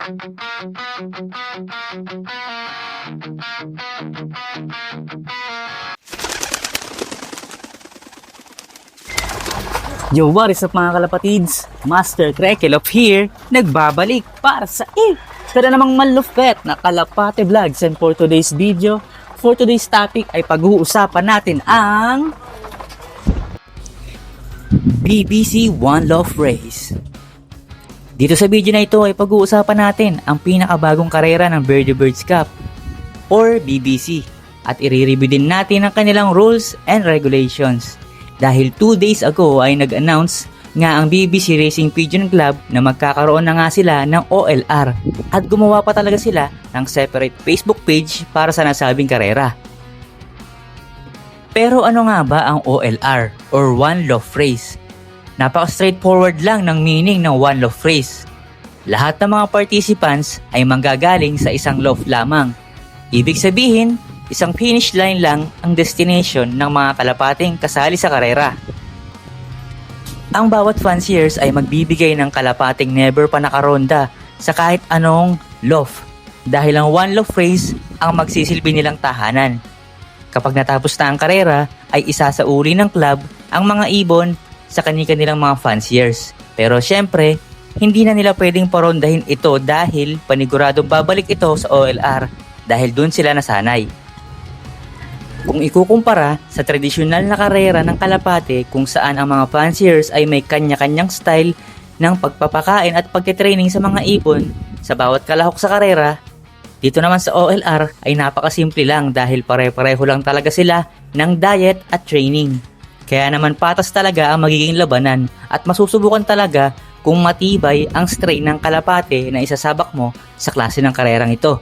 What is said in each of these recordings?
Yo, what is up mga kalapatids? Master Krekelov here, nagbabalik para sa kada namang malupet na kalapate vlogs. And for today's video, for today's topic ay pag-uusapan natin ang BBC One Love Race. Dito sa video na ito ay pag-uusapan natin ang pinakabagong karera ng Birdie Birds Cup or BBC at i-review din natin ang kanilang rules and regulations. Dahil 2 days ago ay nag-announce nga ang BBC Racing Pigeon Club na magkakaroon na nga sila ng OLR at gumawa pa talaga sila ng separate Facebook page para sa nasabing karera. Pero ano nga ba ang OLR or One Love Race? Napaka-straightforward lang ng meaning ng One Love Race. Lahat ng mga participants ay manggagaling sa isang love lamang. Ibig sabihin, isang finish line lang ang destination ng mga kalapating kasali sa karera. Ang bawat fanciers ay magbibigay ng kalapating never pa nakaronda sa kahit anong loft dahil ang One Love Race ang magsisilbi nilang tahanan. Kapag natapos na ang karera ay isasauli ng club ang mga ibon sa kanilang mga fanciers. Pero syempre, hindi na nila pwedeng parondahin ito dahil paniguradong babalik ito sa OLR dahil dun sila nasanay. Kung ikukumpara sa tradisyonal na karera ng kalapate kung saan ang mga fanciers ay may kanya-kanyang style ng pagpapakain at pagtitraining sa mga ibon sa bawat kalahok sa karera, dito naman sa OLR ay napakasimple lang dahil pare-pareho lang talaga sila ng diet at training. Kaya naman patas talaga ang magiging labanan at masusubukan talaga kung matibay ang strain ng kalapate na isasabak mo sa klase ng karerang ito.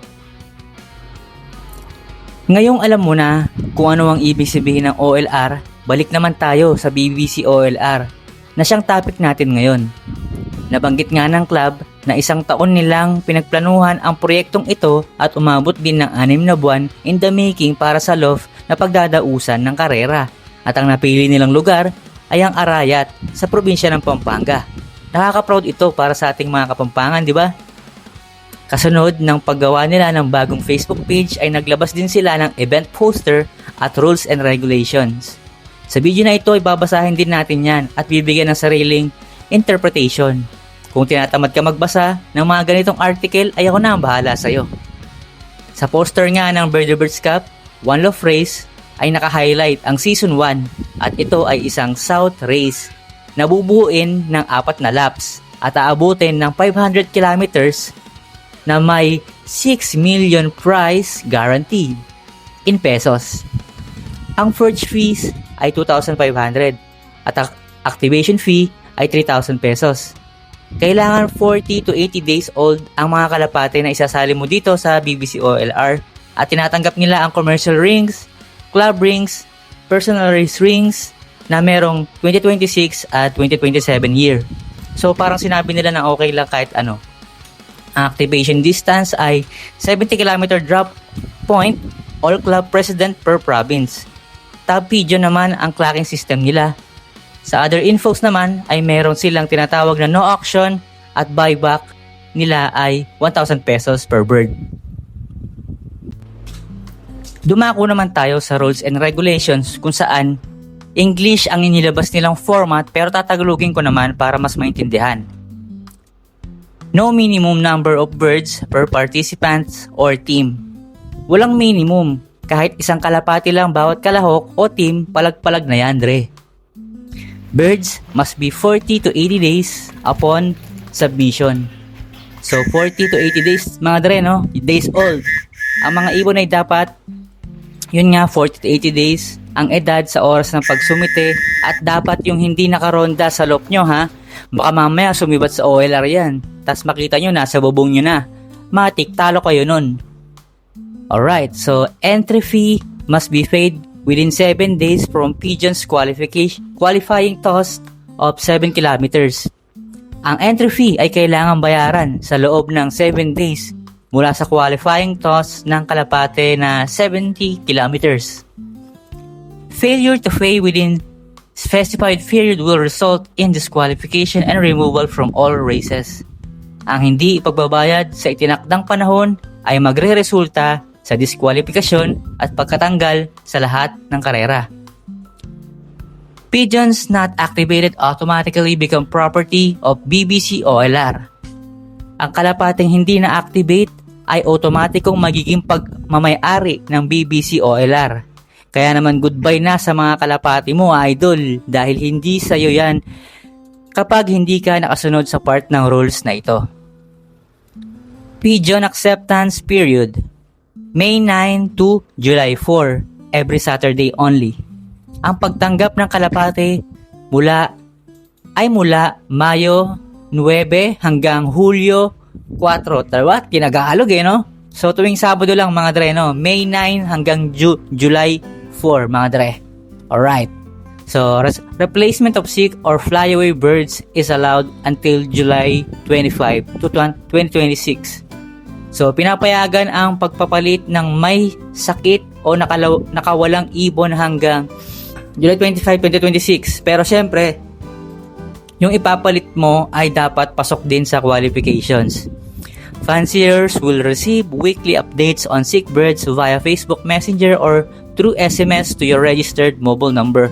Ngayong alam mo na kung ano ang ibig sabihin ng OLR, balik naman tayo sa BBC OLR na siyang topic natin ngayon. Nabanggit nga ng club na 1 taon nilang pinagplanuhan ang proyektong ito at umabot din ng 6 na buwan in the making para sa loft na pagdadausan ng karera. At ang napili nilang lugar ay ang Arayat sa probinsya ng Pampanga. Nakaka-proud ito para sa ating mga Kapampangan, di ba? Kasunod ng paggawa nila ng bagong Facebook page ay naglabas din sila ng event poster at rules and regulations. Sa video na ito ay babasahin din natin yan at bibigyan ng sariling interpretation. Kung tinatamad ka magbasa ng mga ganitong article ay ako na ang bahala sa'yo. Sa poster nga ng Birdie Birds Cup, One Love Race ay naka-highlight ang Season 1 at ito ay isang South Race na bubuuin ng 4 na laps at aabutin ng 500 kilometers na may 6 million prize guaranteed in pesos. Ang forge fees ay 2,500 at activation fee ay 3,000 pesos. Kailangan 40 to 80 days old ang mga kalapate na isasali mo dito sa BBC OLR at tinatanggap nila ang commercial rings, club rings, personal race rings na merong 2026 at 2027 year. So parang sinabi nila na okay lang kahit ano. Ang activation distance ay 70 km drop point, all club president per province. Tab pigeon naman ang clocking system nila. Sa other infos naman ay meron silang tinatawag na no auction at buyback nila ay 1,000 pesos per bird. Dumako naman tayo sa rules and regulations kung saan English ang inilabas nilang format pero tatagalogin ko naman para mas maintindihan. No minimum number of birds per participants or team. Walang minimum, kahit isang kalapati lang bawat kalahok o team, palag-palag na yan, Dre. Birds must be 40 to 80 days upon submission. So 40 to 80 days, mga Dre, no? Days old. Ang mga ibon ay dapat, yun nga, 40 to 80 days ang edad sa oras ng pagsumite at dapat yung hindi nakaronda sa loop nyo, ha? Baka mamaya sumibat sa OLR yan. Tas makita nyo na sa bubong nyo na. Matik, talo kayo nun. Alright, so entry fee must be paid within 7 days from pigeon's qualifying toss of 7 kilometers. Ang entry fee ay kailangan bayaran sa loob ng 7 days mula sa qualifying toss ng kalapate na 70 kilometers. Failure to pay within specified period will result in disqualification and removal from all races. ang hindi ipagbabayad sa itinakdang panahon ay magre-resulta sa diskwalifikasyon at pagkatanggal sa lahat ng karera. Pigeons not activated automatically become property of BBC OLR. Ang kalapating hindi na-activate ay otomatikong magiging pagmamay-ari ng BBC OLR. Kaya naman goodbye na sa mga kalapati mo, idol, dahil hindi sa'yo yan kapag hindi ka nakasunod sa part ng rules na ito. Pigeon acceptance period, May 9 to July 4, every Saturday only. Ang pagtanggap ng kalapate mula Mayo 9 hanggang Hulyo 4. Tawat, kinagahalog no? So tuwing Sabado lang mga dre, no? May 9 hanggang July 4 mga dre. Alright. So replacement of sick or flyaway birds is allowed until July 25 to 2026. So pinapayagan ang pagpapalit ng may sakit o nakawalang ibon hanggang July 25, 2026. Pero syempre, yung ipapalit mo ay dapat pasok din sa qualifications. Fanciers will receive weekly updates on sick birds via Facebook Messenger or through SMS to your registered mobile number.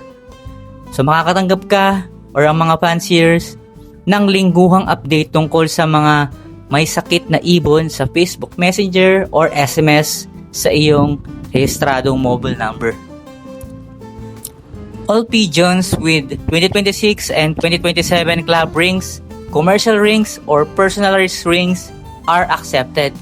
So makakatanggap ka or ang mga fanciers ng lingguhang update tungkol sa mga may sakit na ibon sa Facebook Messenger or SMS sa iyong rehistradong mobile number. All pigeons with 2026 and 2027 club rings, commercial rings, or personalized rings are accepted.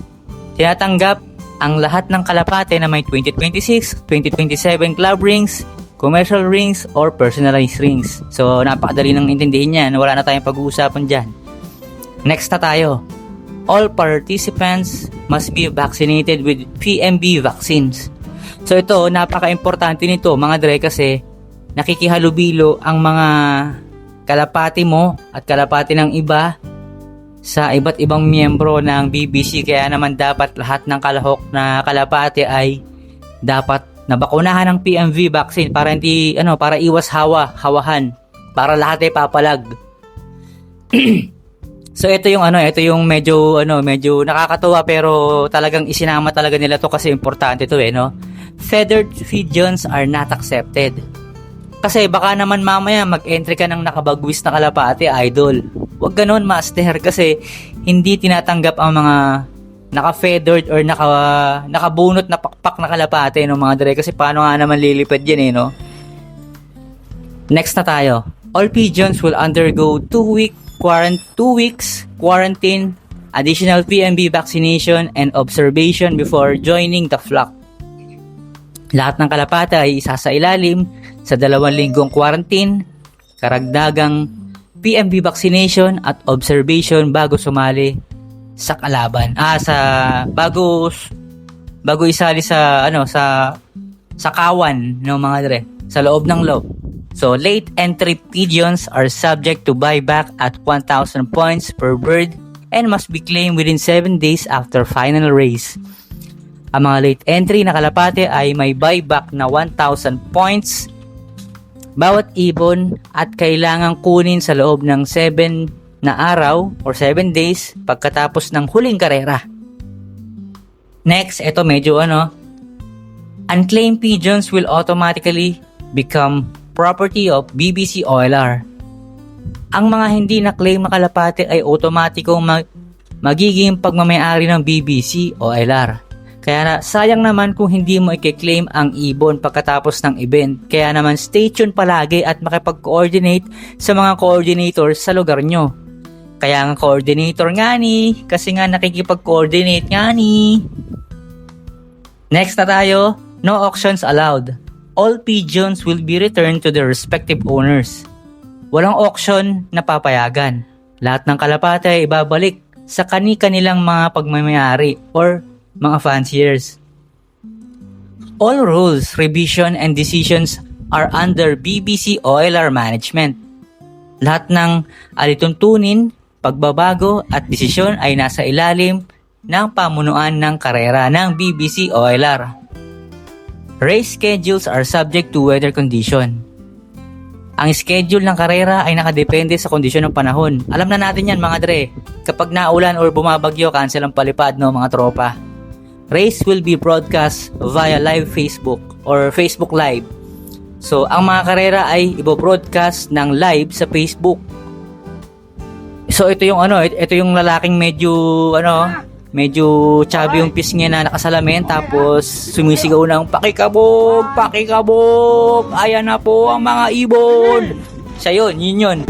Tinatanggap ang lahat ng kalapate na may 2026, 2027 club rings, commercial rings, or personalized rings. So, napakadali nang intindihin yan. Wala na tayong pag-uusapan dyan. Next na tayo. All participants must be vaccinated with PMV vaccines. So, ito, napaka-importante nito, mga dre, kasi nakikihalubilo ang mga kalapati mo at kalapati ng iba sa iba't ibang miyembro ng BBC. Kaya naman dapat lahat ng kalahok na kalapati ay dapat nabakunahan ng PMV vaccine para hindi para iwas hawahan, para lahat ay papalag. So ito yung medyo nakakatuwa pero talagang isinama talaga nila to kasi importante to no. Feathered pigeons are not accepted. Kasi baka naman mamaya mag-entry ka ng nakabagwis na kalapati, idol. Huwag ganoon, master, kasi hindi tinatanggap ang mga naka-feathered or nakabunot na pakpak na kalapate no mga dre, kasi paano nga naman lilipad yan no. Next na tayo. All pigeons will undergo 2 weeks quarantine, additional PMV vaccination and observation before joining the flock. Lahat ng kalapate ay isa sa ilalim sa 2 linggong quarantine, karagdagang PMV vaccination at observation bago sumali sa kalaban. Bago isali sa kawan ng mga dre, sa loob ng loob. So late entry pigeons are subject to buyback at 1,000 points per bird and must be claimed within 7 days after final race. Ang mga late entry na kalapate ay may buyback na 1,000 points bawat ibon at kailangang kunin sa loob ng 7 na araw or 7 days pagkatapos ng huling karera. Next, ito medyo unclaimed pigeons will automatically become property of BBC OLR. Ang mga hindi na-claim na kalapate ay otomatikong magiging pagmamayari ng BBC OLR. Kaya sayang naman kung hindi mo i-claim ang ibon pagkatapos ng event. Kaya naman stay tuned palagi at makipag-coordinate sa mga coordinators sa lugar nyo. Kaya nga coordinator nga ni, kasi nga nakikipag-coordinate nga ni. Next na tayo, no auctions allowed. All pigeons will be returned to their respective owners. Walang auction na papayagan. Lahat ng kalapate ay ibabalik sa kani-kanilang mga pagmamayari or mga fanciers. All rules, revision, and decisions are under BBC OLR management. Lahat ng alituntunin, pagbabago at desisyon ay nasa ilalim ng pamunuan ng karera ng BBC OLR. Race schedules are subject to weather condition. Ang schedule ng karera ay nakadepende sa kondisyon ng panahon. Alam na natin yan mga dre. Kapag naulan or bumabagyo, cancel ang palipad no mga tropa. Race will be broadcast via live Facebook or Facebook Live. So, ang mga karera ay ibo-broadcast ng live sa Facebook. So, ito yung lalaking medyo chubby yung pisngi na nakasalamin, tapos sumisigaw ng pakikabog, pakikabog, ayan na po ang mga ibon. Siya yun.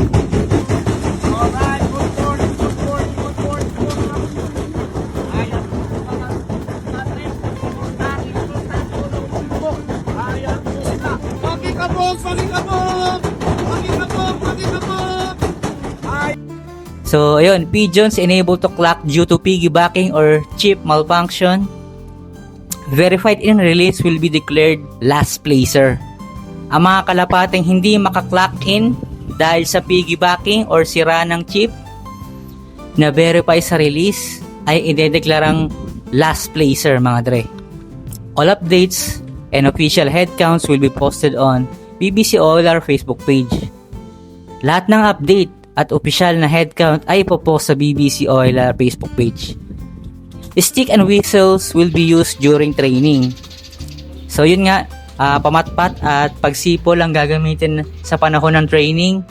So, ayun, pigeons unable to clock due to piggybacking or chip malfunction. Verified in release will be declared last placer. Ang mga kalapating hindi makaklock in dahil sa piggybacking or sira ng chip na verify sa release ay idedeklarang last placer mga dre. All updates and official headcounts will be posted on BBC OLR Facebook page. Lahat ng update at opisyal na headcount ay ipopost sa BBC OLR Facebook page. Stick and whistles will be used during training. So yun nga, pamatpat at pagsipol ang gagamitin sa panahon ng training.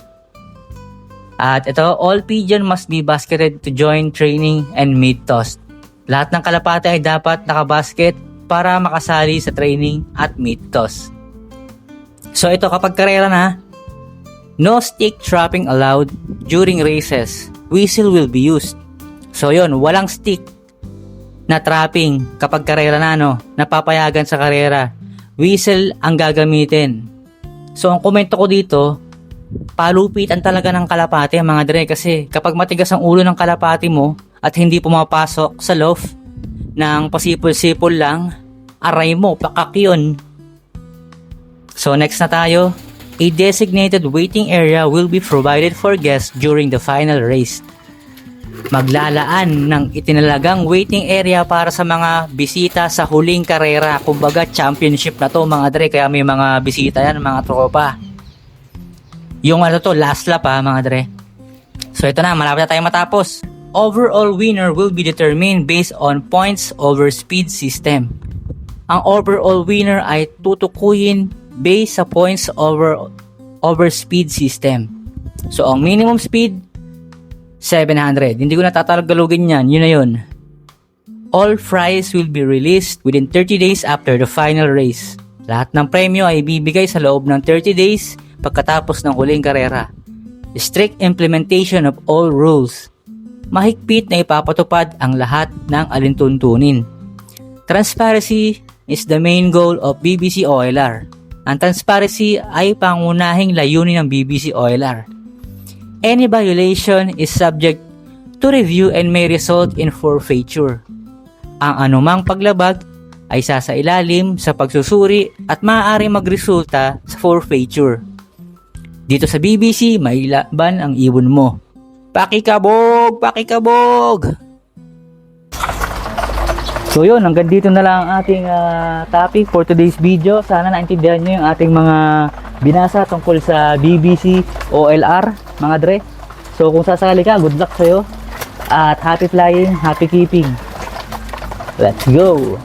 At ito, all pigeon must be basketed to join training and meet toss. Lahat ng kalapate ay dapat nakabasket para makasali sa training at meet toss. So ito, kapag karera na, no stick trapping allowed during races. Whistle will be used. So yun, walang stick na trapping kapag karera na napapayagan sa karera. Whistle ang gagamitin. So ang komento ko dito, palupitan talaga ng kalapate mga dre, kasi kapag matigas ang ulo ng kalapate mo at hindi pumapasok sa loft ng pasipol-sipol lang, aray mo, pakak yun. So next na tayo. A designated waiting area will be provided for guests during the final race. Maglalaan ng itinalagang waiting area para sa mga bisita sa huling karera. Kumbaga championship na to mga dre, kaya may mga bisita yan, mga tropa. Yung last lap mga dre. So ito na, malapit na tayo matapos. Overall winner will be determined based on points over speed system. Ang overall winner ay tutukuyin based sa points over speed system. So, ang minimum speed, 700. Hindi ko natatalgalugin yan. Yun na yun. All prize will be released within 30 days after the final race. Lahat ng premyo ay ibibigay sa loob ng 30 days pagkatapos ng huling karera. Strict implementation of all rules. Mahigpit na ipapatupad ang lahat ng alintuntunin. Transparency is the main goal of BBC OLR. Ang transparency ay pangunahing layunin ng BBC OLR. Any violation is subject to review and may result in forfeiture. Ang anumang paglabag ay sasailalim sa pagsusuri at maaari magresulta sa forfeiture. Dito sa BBC, may laban ang ibon mo. Pakikabog! Pakikabog! So yun, hanggang dito na lang ang ating topic for today's video. Sana naintindihan nyo yung ating mga binasa tungkol sa BBC OLR, mga dre. So kung sasali ka, good luck sa'yo. At happy flying, happy keeping. Let's go!